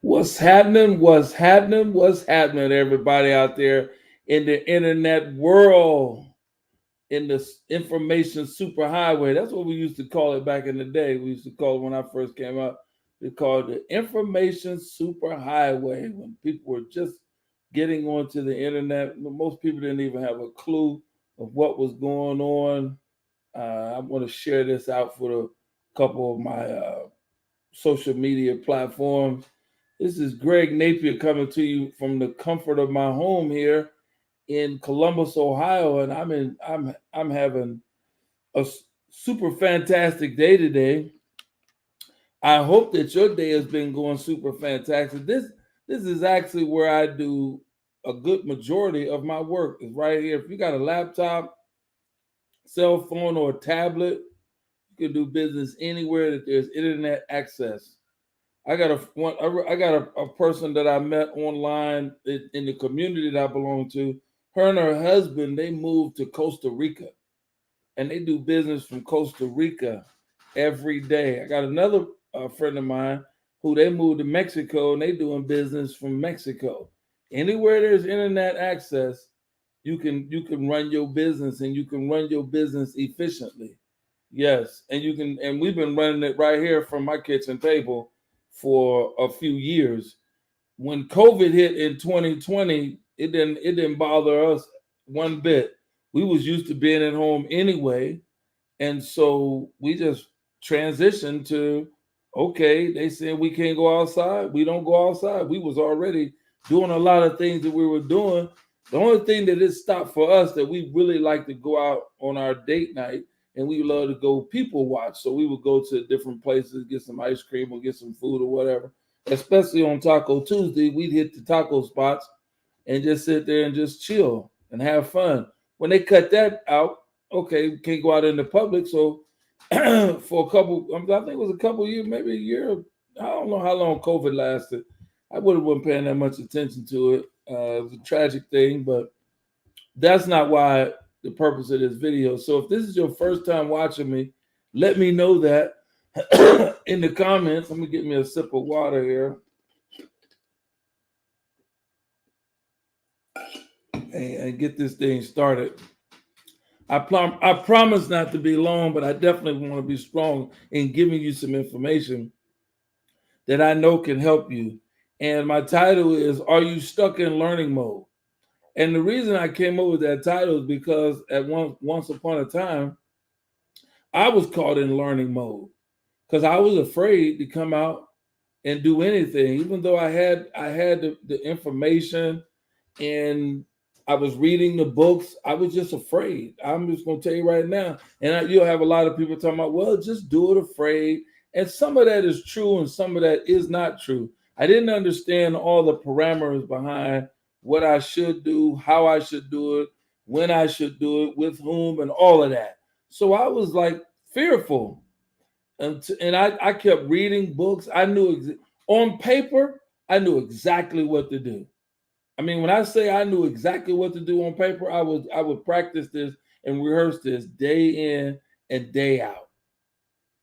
What's happening? What's happening? What's happening, everybody out there in the internet world, in the information superhighway? That's what we used to call it back in the day. We used to call it when I first came up. We called it the information superhighway when people were just getting onto the internet. Most people didn't even have a clue of what was going on. I want to share this out for a couple of my social media platforms. This is Greg Napier coming to you from the comfort of my home here in Columbus, Ohio, and I'm having a super fantastic day today. I hope that your day has been going super fantastic. This is actually where I do a good majority of my work is right here. If you got a laptop, cell phone, or a tablet, you can do business anywhere that there's internet access. I got I got a person that I met online in the community that I belong to. Her and her husband, they moved to Costa Rica and they do business from Costa Rica every day. I got another friend of mine who they moved to Mexico and they doing business from Mexico. Anywhere there's internet access, you can run your business and you can run your business efficiently. Yes, and you can, and we've been running it right here from my kitchen table for a few years. When COVID hit in 2020, it didn't bother us one bit. We was used to being at home anyway, and so we just transitioned to okay, they said we can't go outside. We don't go outside. We was already doing a lot of things that we were doing. The only thing that it stopped for us that we really like to go out on our date night and we love to go people watch. So we would go to different places, get some ice cream or get some food or whatever. Especially on Taco Tuesday, we'd hit the taco spots and just sit there and just chill and have fun. When they cut that out, okay, we can't go out in the public. So for a couple, I think it was a couple years, maybe a year. I don't know how long COVID lasted. I would have been paying that much attention to it. It was a tragic thing, but that's not why the purpose of this video. So if this is your first time watching me, let me know that in the comments. Let me get me a sip of water here and get this thing started. I promise not to be long, but I definitely want to be strong in giving you some information that I know can help you. And my title is Are You Stuck in Learning Mode? And the reason I came up with that title is because once upon a time, I was caught in learning mode because I was afraid to come out and do anything, even though I had the information and I was reading the books. I was just afraid. I'm just going to tell you right now. And you'll have a lot of people talking about, well, just do it afraid. And some of that is true and some of that is not true. I didn't understand all the parameters behind what I should do, how I should do it, when I should do it, with whom, and all of that. So I was like fearful. And I kept reading books. On paper, I knew exactly what to do. I mean, when I say I knew exactly what to do on paper, I would practice this and rehearse this day in and day out.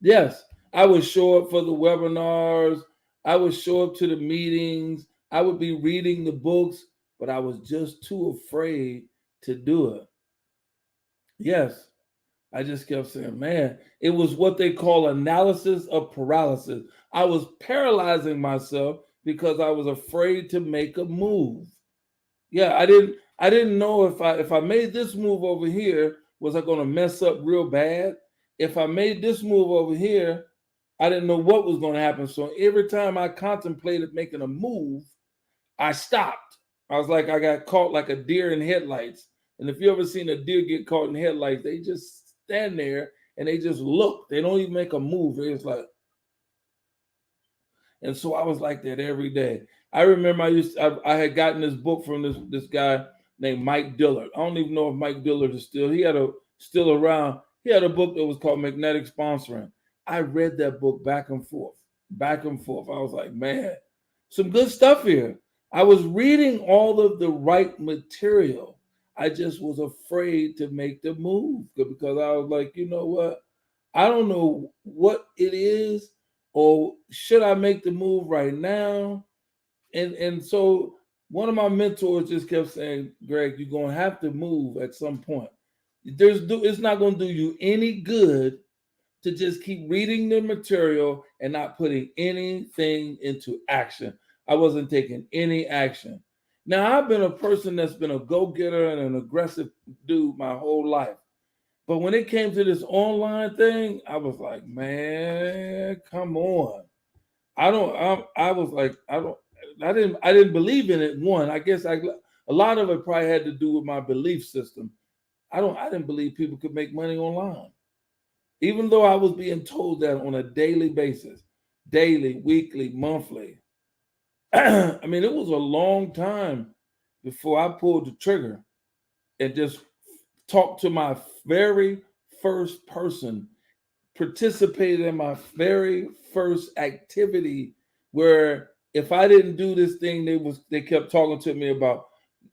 Yes, I would show up for the webinars. I would show up to the meetings. I would be reading the books, but I was just too afraid to do it. Yes, I just kept saying, man, it was what they call analysis of paralysis. I was paralyzing myself because I was afraid to make a move. Yeah, I didn't know if I made this move over here, was I going to mess up real bad? If I made this move over here, I didn't know what was going to happen. So every time I contemplated making a move, I stopped. I was like I got caught like a deer in headlights. And if you ever seen a deer get caught in headlights, they just stand there and they just look. They don't even make a move. They're just like, and so I was like that every day. I remember I had gotten this book from this guy named Mike Dillard. I don't even know if Mike Dillard is still around. He had a book that was called Magnetic Sponsoring. I read that book back and forth, back and forth. I was like, man, some good stuff here. I was reading all of the right material. I just was afraid to make the move because I was like, you know what? I don't know what it is, or should I make the move right now? And so one of my mentors just kept saying, Greg, you're gonna have to move at some point. It's not gonna do you any good to just keep reading the material and not putting anything into action. I wasn't taking any action. Now, I've been a person that's been a go getter and an aggressive dude my whole life. But when it came to this online thing, I was like, man, come on. I was like, I didn't believe in it. One, I guess a lot of it probably had to do with my belief system. I didn't believe people could make money online. Even though I was being told that on a daily basis, daily, weekly, monthly. I mean, it was a long time before I pulled the trigger and just talked to my very first person, participated in my very first activity where if I didn't do this thing, they kept talking to me about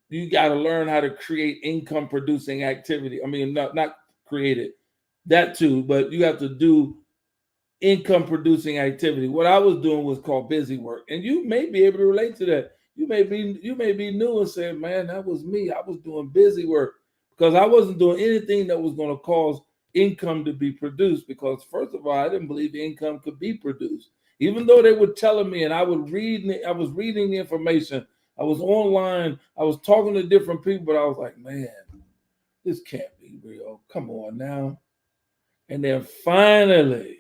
you got to learn how to create income producing activity. I mean, not create it, that too, but you have to do income producing activity. What I was doing was called busy work. And you may be able to relate to that. You may be new and say, man, that was me. I was doing busy work because I wasn't doing anything that was going to cause income to be produced. Because first of all, I didn't believe income could be produced. Even though they were telling me and I was reading the information, I was online, I was talking to different people, but I was like, man, this can't be real. Come on now. And then finally,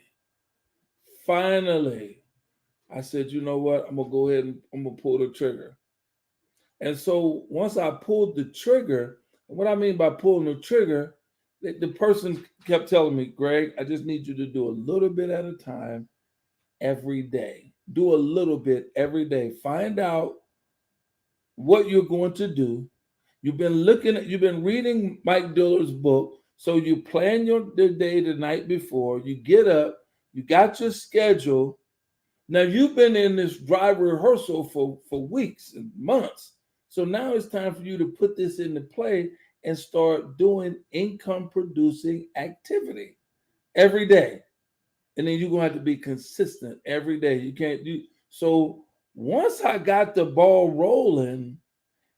I said, you know what? I'm gonna go ahead and I'm gonna pull the trigger. And so once I pulled the trigger, and what I mean by pulling the trigger, the person kept telling me, Greg, I just need you to do a little bit at a time every day. Do a little bit every day. Find out what you're going to do. You've been reading Mike Diller's book. So you plan the day the night before, you get up, you got your schedule. Now you've been in this dry rehearsal for weeks and months. So now it's time for you to put this into play and start doing income producing activity every day. And then you're gonna have to be consistent every day. You can't do so once I got the ball rolling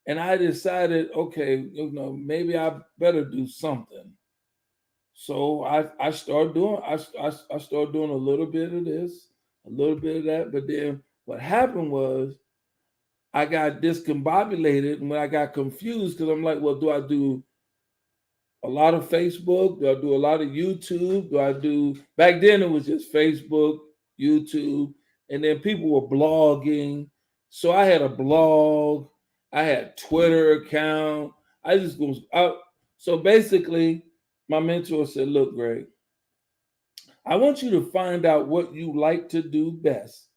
and I decided, okay, maybe I better do something. So I started doing I started doing a little bit of this, a little bit of that. But then what happened was I got discombobulated and when I got confused because I'm like, well, do I do a lot of Facebook? Do I do a lot of YouTube? Do I do back then it was just Facebook, YouTube, and then people were blogging. So I had a blog, I had Twitter account. I just go out. So basically, my mentor said, look, Greg, I want you to find out what you like to do best.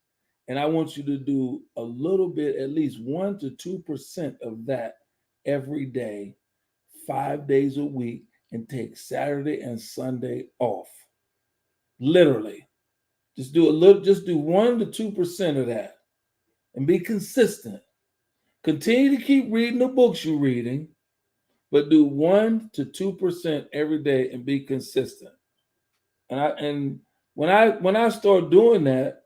And I want you to do a little bit, at least 1 to 2% of that every day, 5 days a week, and take Saturday and Sunday off. Literally. Just do 1 to 2% of that and be consistent. Continue to keep reading the books you're reading, but do 1 to 2% every day and be consistent. And when I start doing that,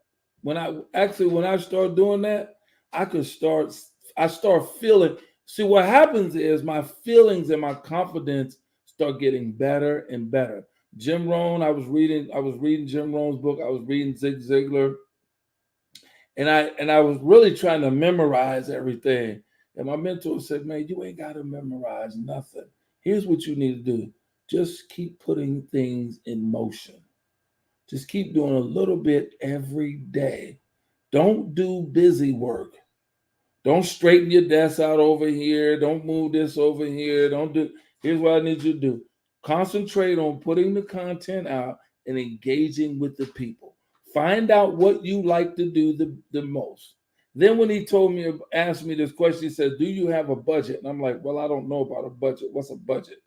when I start doing that, I could start I start feeling. See, what happens is my feelings and my confidence start getting better and better. Jim Rohn, I was reading Jim Rohn's book. I was reading Zig Ziglar, and I was really trying to memorize everything. And my mentor said, "Man, you ain't got to memorize nothing. Here's what you need to do: just keep putting things in motion." Just keep doing a little bit every day. Don't do busy work. Don't straighten your desk out over here. Don't move this over here. Don't do. Here's what I need you to do. Concentrate on putting the content out and engaging with the people. Find out what you like to do the most. Then when he asked me this question, he said, "Do you have a budget?" And I'm like, "Well, I don't know about a budget. What's a budget?"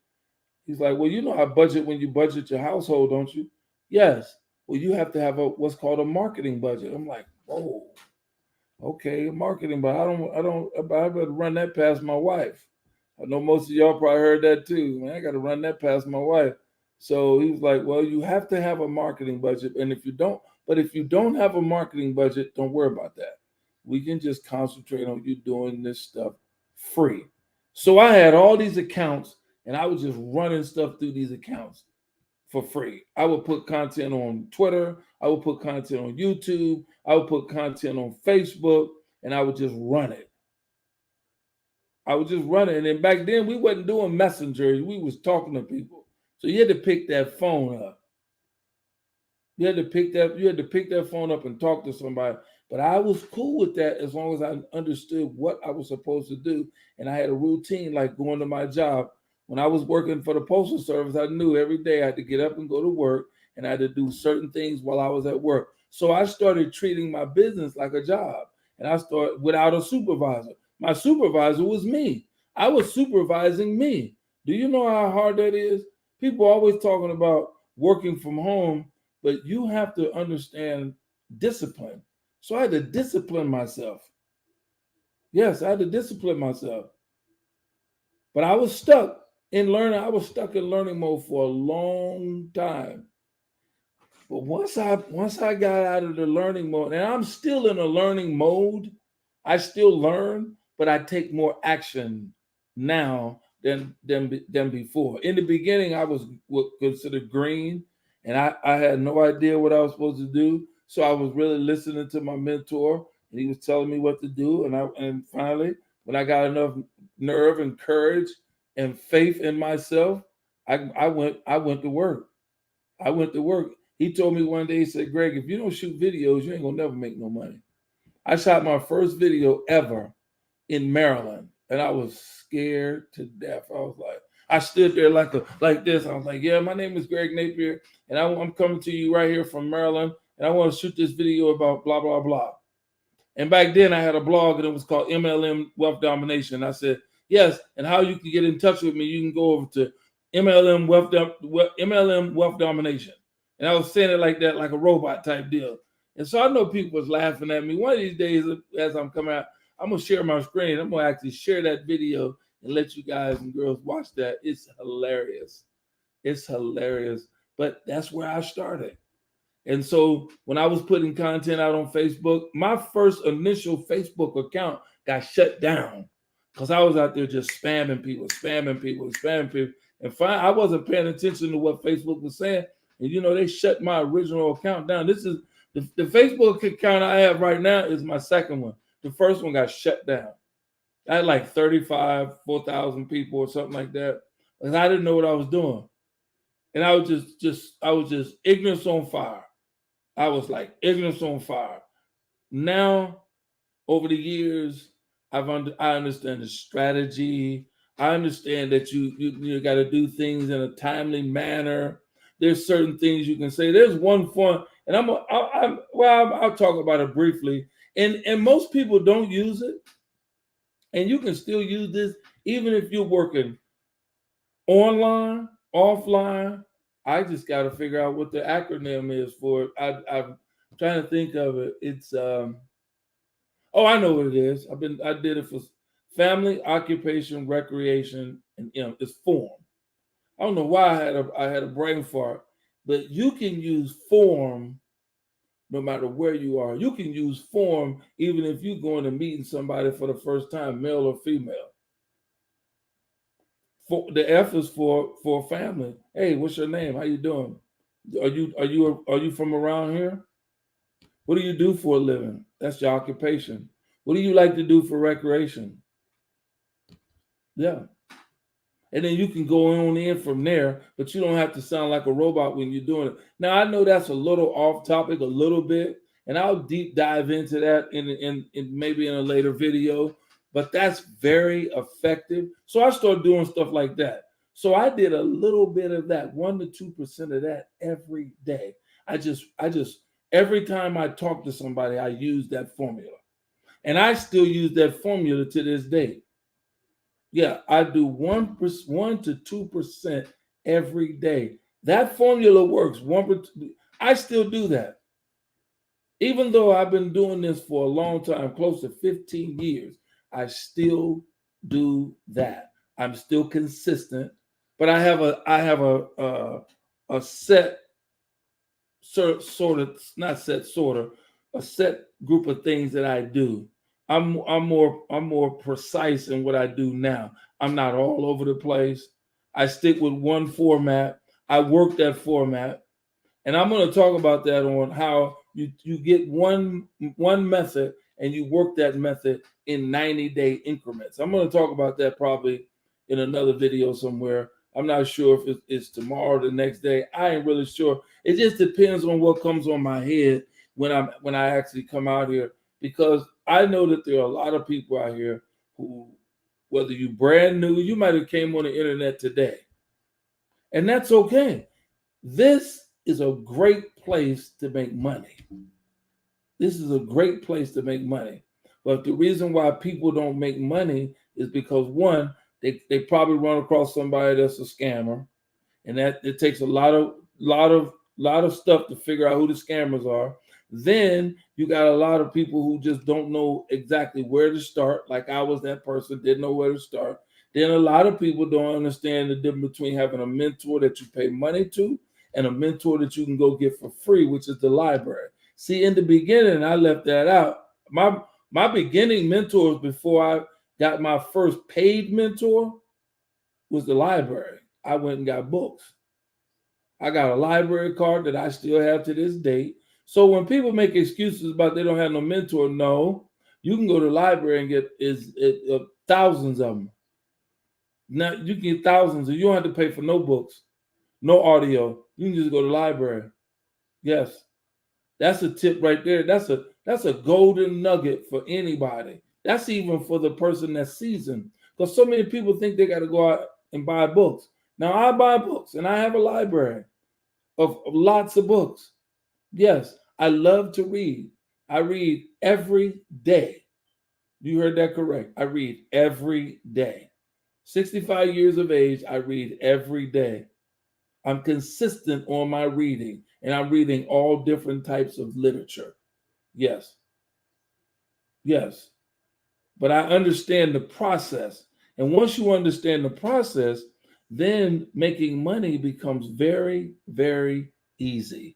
He's like, "Well, you know how budget when you budget your household, don't you?" Yes. Well, you have to have a what's called a marketing budget. I'm like, "Whoa, okay, marketing, but I better run that past my wife." I know most of y'all probably heard that too. Man, I got to run that past my wife. So he was like, "Well, you have to have a marketing budget, and if you don't have a marketing budget, don't worry about that. we can just concentrate on you doing this stuff free. So I had all these accounts and I was just running stuff through these accounts for free. I would put content on Twitter, I would put content on YouTube, I would put content on Facebook, and I would just run it. I was just running. And then back then we wasn't doing messengers. We was talking to people. So you had to pick that phone up. You had to pick that phone up and talk to somebody. But I was cool with that as long as I understood what I was supposed to do. And I had a routine like going to my job. When I was working for the Postal Service, I knew every day I had to get up and go to work, and I had to do certain things while I was at work. So I started treating my business like a job. And I started without a supervisor. My supervisor was me. I was supervising me. Do you know how hard that is? People are always talking about working from home, but you have to understand discipline. So I had to discipline myself. Yes, I had to discipline myself. But I was stuck in learning. I was stuck in learning mode for a long time. But once I got out of the learning mode, and I'm still in a learning mode, I still learn, but I take more action now than before. In the beginning, I was considered green, and I had no idea what I was supposed to do. So I was really listening to my mentor, and he was telling me what to do. And finally, when I got enough nerve and courage and faith in myself, I went to work. I went to work. He told me one day, he said, Greg, if you don't shoot videos, you ain't gonna never make no money. I shot my first video ever in Maryland, and I was scared to death. I was like, I stood there like this. I was like, yeah, my name is Greg Napier, and I'm coming to you right here from Maryland, and I want to shoot this video about blah, blah, blah. And back then I had a blog and it was called MLM Wealth Domination. I said, yes, and how you can get in touch with me, you can go over to MLM Wealth Domination. And I was saying it like that, like a robot type deal. And so I know people was laughing at me. One of these days, as I'm coming out, I'm going to share my screen. I'm going to actually share that video and let you guys and girls watch that. It's hilarious. It's hilarious. But that's where I started. And so when I was putting content out on Facebook, my first initial Facebook account got shut down because I was out there just spamming people. And finally, I wasn't paying attention to what Facebook was saying. And, you know, they shut my original account down. This is the Facebook account I have right now is my second one. The first one got shut down. I had like 4,000 people or something like that. And I didn't know what I was doing. And I was just ignorance on fire. I was like ignorance on fire. Now, over the years, I understand the strategy. I understand that you got to do things in a timely manner. There's certain things you can say. There's one form, and I'll talk about it briefly. And most people don't use it, and you can still use this even if you're working online, offline. I just got to figure out what the acronym is for it. I'm trying to think of it. It's I know what it is. I did it for family, occupation, recreation, and it's form. I don't know why I had a brain fart, but you can use form no matter where you are. You can use form even if you're going to meeting somebody for the first time, male or female. The F is for family. Hey, what's your name? How you doing? Are you from around here? What do you do for a living? That's your occupation. What do you like to do for recreation? Yeah. And then you can go on in from there, but you don't have to sound like a robot when you're doing it. Now, I know that's a little off topic, a little bit, and I'll deep dive into that in maybe in a later video, but that's very effective. So I started doing stuff like that. So I did a little bit of that, 1 to 2% of that every day. I just every time I talk to somebody, I use that formula. And I still use that formula to this day. Yeah, I do 1 to 2% every day. That formula works. I still do that. Even though I've been doing this for a long time, close to 15 years, I still do that. I'm still consistent, but I have a set a set group of things that I do. I'm more precise in what I do now. I'm not all over the place. I stick with one format. I work that format. And I'm going to talk about that on how you get one method and you work that method in 90-day increments. I'm going to talk about that probably in another video somewhere. I'm not sure if it's tomorrow or the next day. I ain't really sure. It just depends on what comes on my head when I actually come out here, because I know that there are a lot of people out here who, whether you brand new, you might have came on the internet today, and that's okay. This is a great place to make money. This is a great place to make money. But the reason why people don't make money is because, one, they probably run across somebody that's a scammer, and that it takes a lot of stuff to figure out who the scammers are. Then you got a lot of people who just don't know exactly where to start. Like I was that person, didn't know where to start. Then a lot of people don't understand the difference between having a mentor that you pay money to and a mentor that you can go get for free, which is the library. See, in the beginning, I left that out. My beginning mentors before I got my first paid mentor was the library. I went and got books. I got a library card that I still have to this date. So when people make excuses about they don't have no mentor, no, you can go to the library and get thousands of them. Now you can get thousands, and you don't have to pay for no books, no audio. You can just go to the library. Yes, that's a tip right there. That's a golden nugget for anybody. That's even for the person that's seasoned, because so many people think they got to go out and buy books. Now I buy books, and I have a library of lots of books. Yes, I love to read. I read every day. You heard that correct. I read every day. 65 years of age, I read every day. I'm consistent on my reading, and I'm reading all different types of literature. Yes, yes. But I understand the process. And once you understand the process, then making money becomes very, very easy.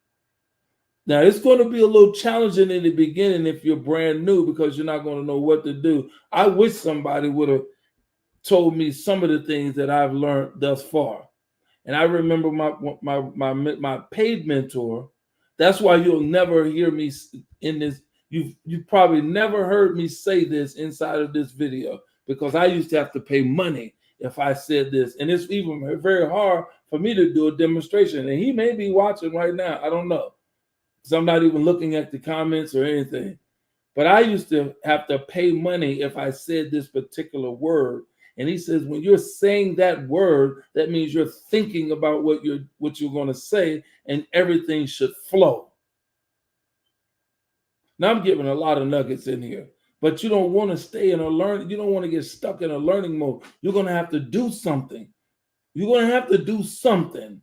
Now, it's going to be a little challenging in the beginning if you're brand new, because you're not going to know what to do. I wish somebody would have told me some of the things that I've learned thus far. And I remember my paid mentor. That's why you'll never hear me in this. You've probably never heard me say this inside of this video, because I used to have to pay money if I said this. And it's even very hard for me to do a demonstration. And he may be watching right now. I don't know, because I'm not even looking at the comments or anything. But I used to have to pay money if I said this particular word. And he says, when you're saying that word, that means you're thinking about what you're going to say, and everything should flow. Now I'm giving a lot of nuggets in here, but you don't want to stay in a learn. You don't want to get stuck in a learning mode. You're going to have to do something. You're going to have to do something.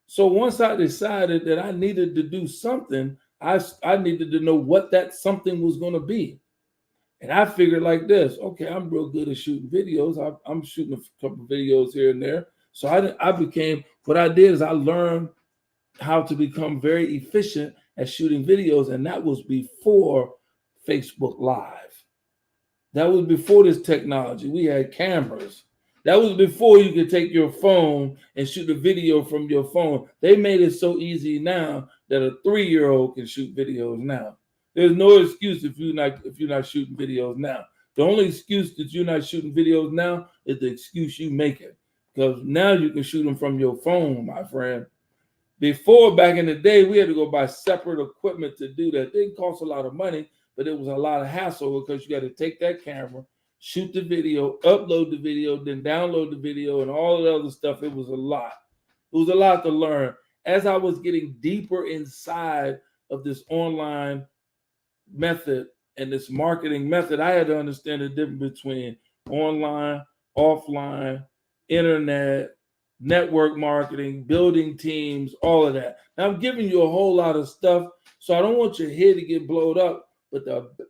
So once I decided that I needed to do something, I needed to know what that something was going to be. And I figured like this: okay, I'm real good at shooting videos. I'm shooting a couple of videos here and there. So I became, what I did is I learned how to become very efficient at shooting videos. And that was before Facebook Live. That was before this technology. We had cameras. That was before you could take your phone and shoot a video from your phone. They made it so easy now that a 3-year-old can shoot videos now. There's no excuse if you're not shooting videos now. The only excuse that you're not shooting videos now is the excuse you make it, because now you can shoot them from your phone, my friend. Before, back in the day, we had to go buy separate equipment to do that. It didn't cost a lot of money, but it was a lot of hassle, because you got to take that camera, shoot the video, upload the video, then download the video, and all the other stuff. It was a lot. It was a lot to learn. As I was getting deeper inside of this online method and this marketing method, I had to understand the difference between online, offline, internet, network marketing, building teams, all of that. Now I'm giving you a whole lot of stuff, so I don't want your head to get blowed up, but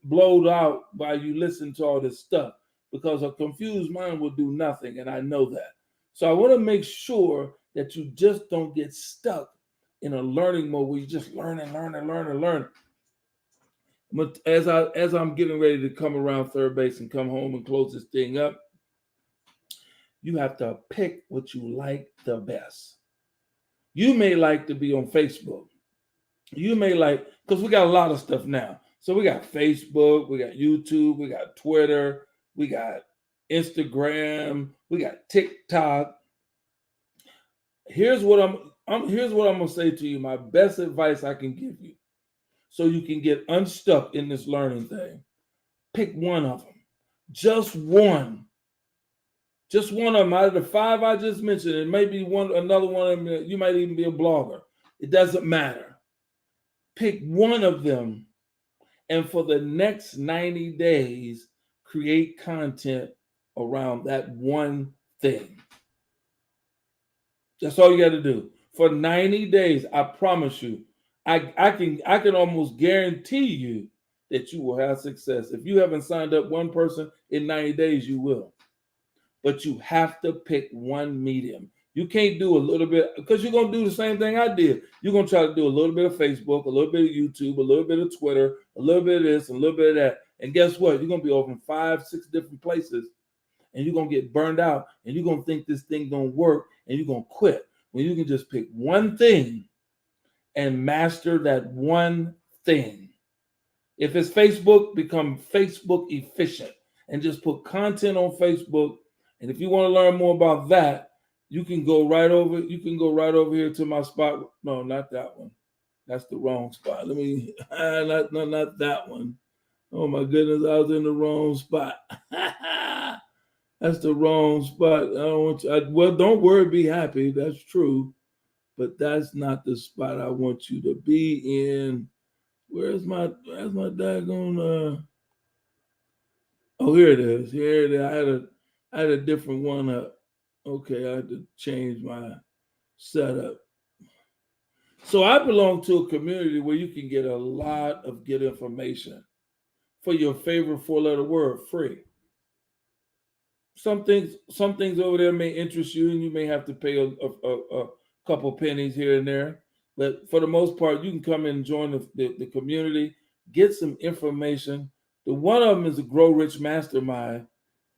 blowed out while you listen to all this stuff, because a confused mind will do nothing, and I know that. So I want to make sure that you just don't get stuck in a learning mode where you just learn and learn and learn and learn. But as I'm getting ready to come around third base and come home and close this thing up, you have to pick what you like the best. You may like to be on Facebook. You may like, because we got a lot of stuff now. So we got Facebook, we got YouTube, we got Twitter, we got Instagram, we got TikTok. Here's what here's what I'm gonna say to you. My best advice I can give you, so you can get unstuck in this learning thing. Pick one of them, just one. Just one of them out of the five I just mentioned. It may be another one of them. You might even be a blogger. It doesn't matter. Pick one of them, and for the next 90 days, create content around that one thing. That's all you got to do. For 90 days, I promise you, I can almost guarantee you that you will have success. If you haven't signed up one person in 90 days, you will. But you have to pick one medium. You can't do a little bit, because you're going to do the same thing I did. You're going to try to do a little bit of Facebook, a little bit of YouTube, a little bit of Twitter, a little bit of this, a little bit of that. And guess what? You're going to be over in 5, 6 different places, and you're going to get burned out, and you're going to think this thing don't work, and you're going to quit. When you can just pick one thing and master that one thing. If it's Facebook, become Facebook efficient and just put content on Facebook. And if you want to learn more about that, you can go right over. You can go right over here to my spot. No, not that one. That's the wrong spot. Let me not that one. Oh my goodness, I was in the wrong spot. That's the wrong spot. I don't want you. Well, don't worry, be happy. That's true, but that's not the spot I want you to be in. Where's my daggone? Oh, here it is. Here it is. I had a different one up. Okay, I had to change my setup. So I belong to a community where you can get a lot of good information for your favorite 4-letter word, free. Some things over there may interest you, and you may have to pay a couple pennies here and there. But for the most part, you can come in and join the community, get some information. The one of them is a Grow Rich Mastermind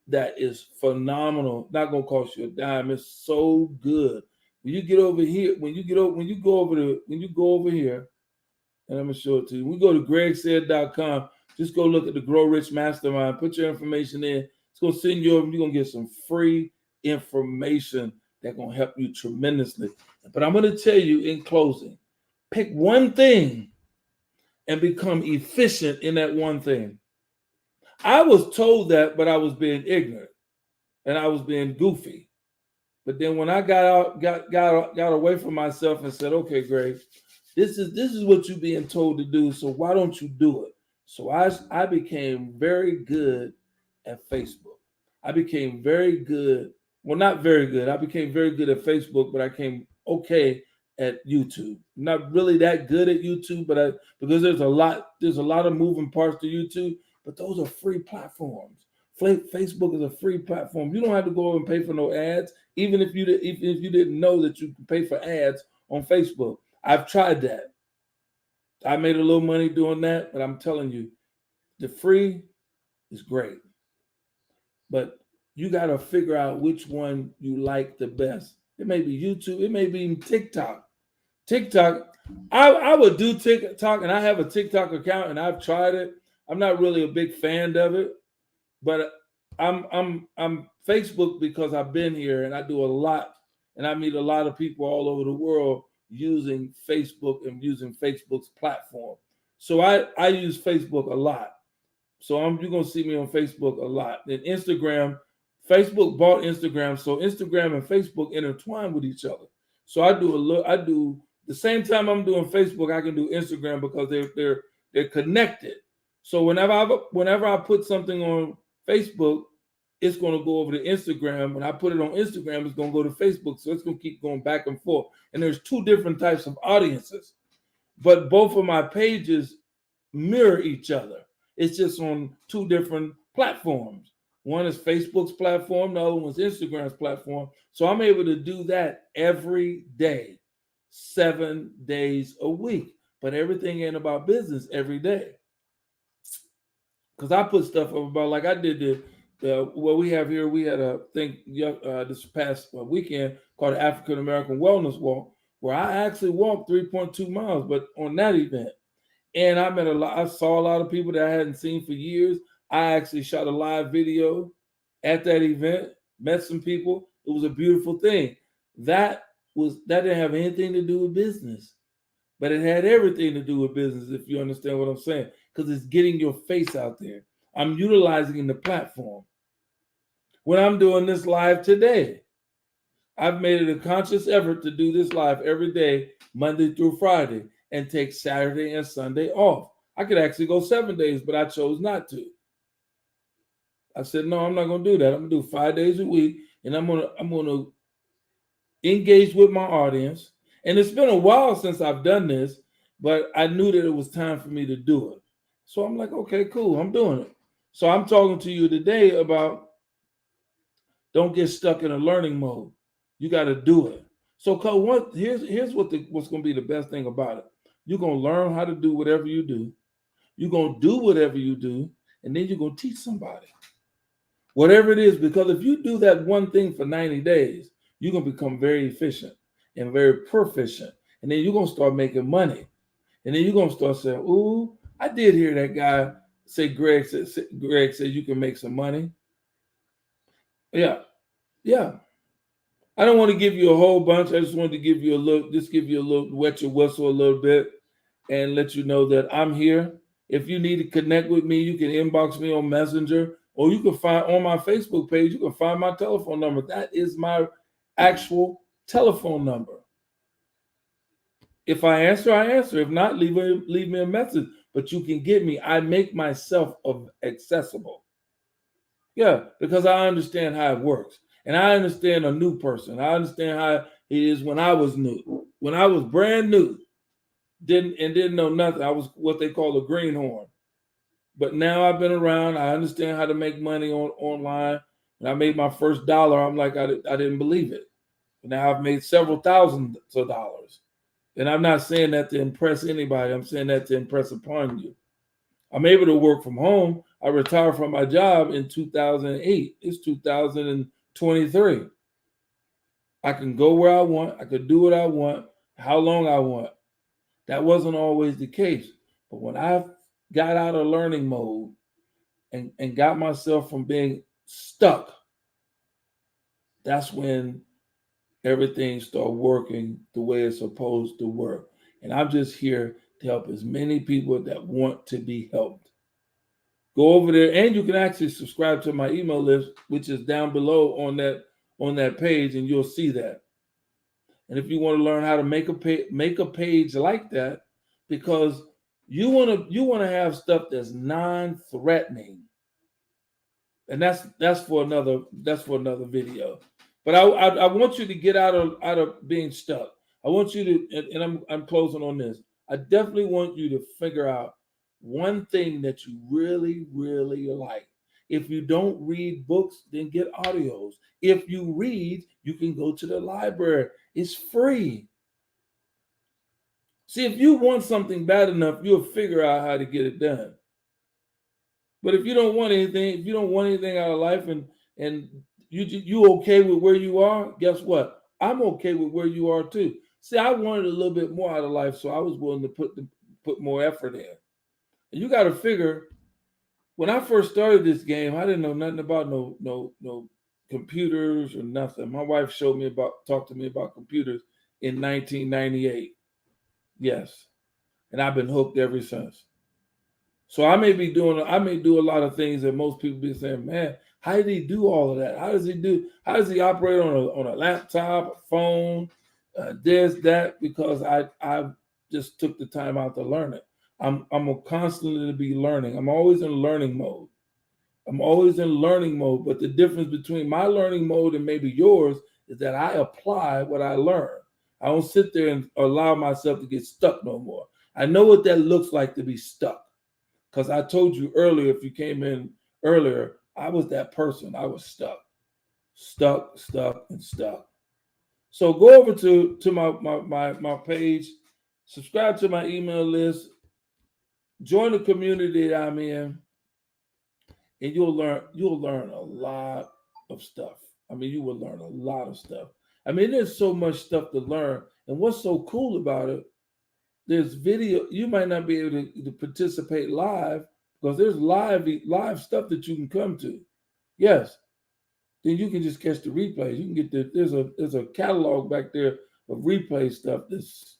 that is phenomenal. Not gonna cost you a dime. It's so good. When you get over here, when you go over here, and I'm gonna show it to you. We go to gregsaid.com. Just go look at the Grow Rich Mastermind. Put your information in. It's gonna send you over. You're gonna get some free information that's gonna help you tremendously. But I'm gonna tell you in closing, pick one thing and become efficient in that one thing. I was told that, but I was being ignorant and I was being goofy. But then when I got away from myself and said, okay, Greg, this is what you're being told to do. So why don't you do it? So I became very good at Facebook. I became very good. Well, not very good. I became very good at Facebook, but I came okay at YouTube. Not really that good at YouTube, but because there's a lot of moving parts to YouTube, but those are free platforms. Facebook is a free platform. You don't have to go and pay for no ads, even if you didn't know that you can pay for ads on Facebook. I've tried that. I made a little money doing that, but I'm telling you, the free is great. But you got to figure out which one you like the best. It may be YouTube. It may be TikTok. TikTok, I would do TikTok, and I have a TikTok account, and I've tried it. I'm not really a big fan of it, but I'm Facebook because I've been here and I do a lot, and I meet a lot of people all over the world using Facebook and using Facebook's platform. So I use Facebook a lot. So you're gonna see me on Facebook a lot. Then Instagram, Facebook bought Instagram, so Instagram and Facebook intertwine with each other. So I do the same time I'm doing Facebook, I can do Instagram because they're connected. So whenever I put something on Facebook, it's going to go over to Instagram. When I put it on Instagram, it's going to go to Facebook. So it's going to keep going back and forth. And there's 2 different types of audiences, but both of my pages mirror each other. It's just on 2 different platforms. One is Facebook's platform, the other one's Instagram's platform. So I'm able to do that every day, 7 days a week. But everything ain't about business every day. because I put stuff up about, like I did the what we have here. We had a thing this past weekend called the African American Wellness Walk, where I actually walked 3.2 miles, but on that event. And I met a lot. I saw a lot of people that I hadn't seen for years. I actually shot a live video at that event. Met some people. It was a beautiful thing. That didn't have anything to do with business, but it had everything to do with business. If you understand what I'm saying, because it's getting your face out there. I'm utilizing the platform. When I'm doing this live today, I've made it a conscious effort to do this live every day, Monday through Friday, and take Saturday and Sunday off. I could actually go 7 days, but I chose not to. I said, no, I'm not going to do that. I'm going to do 5 days a week, and I'm going to engage with my audience. And it's been a while since I've done this, but I knew that it was time for me to do it. So I'm like, okay, cool, I'm doing it. So I'm talking to you today about don't get stuck in a learning mode. You got to do it. So here's what's going to be the best thing about it. You're going to learn how to do whatever you do. You're going to do whatever you do, and then you're going to teach somebody. Whatever it is, because if you do that one thing for 90 days, you're going to become very efficient and very proficient. And then you're going to start making money. And then you're going to start saying, ooh, I did hear that guy say, Greg said you can make some money. Yeah. I don't want to give you a whole bunch. I just wanted to give you a little, wet your whistle a little bit and let you know that I'm here. If you need to connect with me, you can inbox me on Messenger, or you can find on my Facebook page, you can find my telephone number. That is my actual telephone number. If I answer, I answer. If not, leave me a message. But you can get me. I make myself accessible. Yeah, because I understand how it works. And I understand a new person. I understand how it is when I was new. When I was brand new, didn't know nothing. I was what they call a greenhorn. But now I've been around. I understand how to make money online. And I made my first dollar. I'm like, I didn't believe it. But now I've made several thousands of dollars. And I'm not saying that to impress anybody. I'm saying that to impress upon you. I'm able to work from home. I retired from my job in 2008. It's 2023. I can go where I want. I could do what I want, how long I want. That wasn't always the case. But when I got out of learning mode and got myself from being stuck, that's when everything started working the way it's supposed to work. And I'm just here to help as many people that want to be helped. Go over there, and you can actually subscribe to my email list, which is down below on that page, and you'll see that. And if you want to learn how to make a page like that, because you want to have stuff that's non-threatening, and that's for another video. But I want you to get out of being stuck. I want you to, and I'm closing on this. I definitely want you to figure out one thing that you really, really like. If you don't read books, then get audios. If you read, you can go to the library. It's free. See, if you want something bad enough, you'll figure out how to get it done. But if you don't want anything out of life, and you okay with where you are, guess what? I'm okay with where you are too. See, I wanted a little bit more out of life, so I was willing to put more effort in. And you got to figure, when I first started this game, I didn't know nothing about no computers or nothing. My wife talked to me about computers in 1998. Yes, and I've been hooked ever since. So I may do a lot of things that most people be saying, man, how did he do all of that? How does he operate on a laptop, a phone, this, that? Because I just took the time out to learn it. I'm constantly to be learning. I'm always in learning mode. But the difference between my learning mode and maybe yours is that I apply what I learn. I don't sit there and allow myself to get stuck no more. I know what that looks like to be stuck. Because I told you earlier, if you came in earlier, I was that person. I was stuck. So go over to my page, subscribe to my email list, join the community that I'm in, and you'll learn a lot of stuff. I mean, you will learn a lot of stuff. I mean, there's so much stuff to learn, and what's so cool about it, there's video. You might not be able to participate live because there's live stuff that you can come to. Yes, then you can just catch the replays. You can get there's a catalog back there of replay stuff that's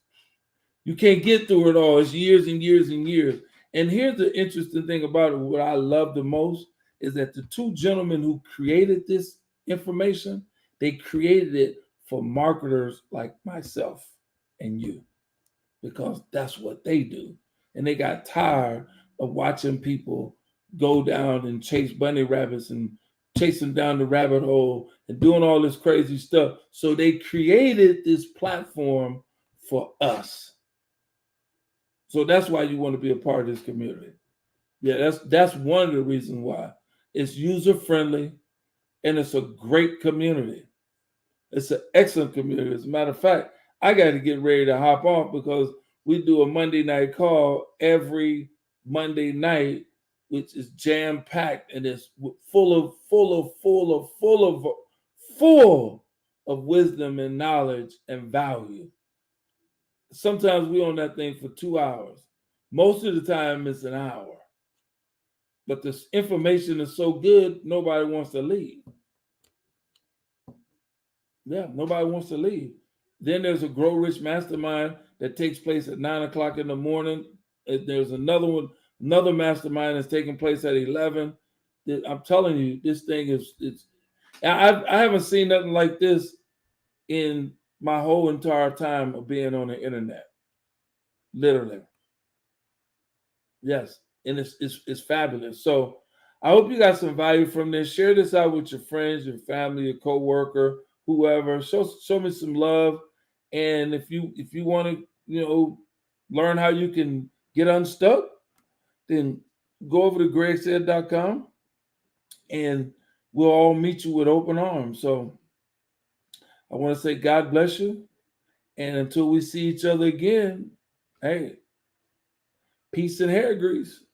you can't get through it all. It's years and years and years. And here's the interesting thing about it. What I love the most is that the two gentlemen who created this information, they created it for marketers like myself and you, because that's what they do. And they got tired of watching people go down and chase bunny rabbits and chasing down the rabbit hole and doing all this crazy stuff. So they created this platform for us. So that's why you want to be a part of this community. Yeah, that's one of the reasons why. It's user friendly and it's a great community. It's an excellent community. As a matter of fact, I got to get ready to hop off because we do a Monday night call every Monday night, which is jam packed and it's full of wisdom and knowledge and value. Sometimes we on that thing for 2 hours. Most of the time it's an hour. But this information is so good, nobody wants to leave. Yeah, nobody wants to leave. Then there's a Grow Rich Mastermind that takes place at 9 o'clock in the morning. There's another one, another mastermind that's taking place at 11. I'm telling you, this thing I haven't seen nothing like this in my whole entire time of being on the internet. Literally. Yes. And it's fabulous. So I hope you got some value from this. Share this out with your friends, your family, your coworker, whoever. Show me some love. And if you want to, learn how you can get unstuck, then go over to gregsaid.com and we'll all meet you with open arms. So I want to say God bless you. And until we see each other again, hey, peace and hair grease.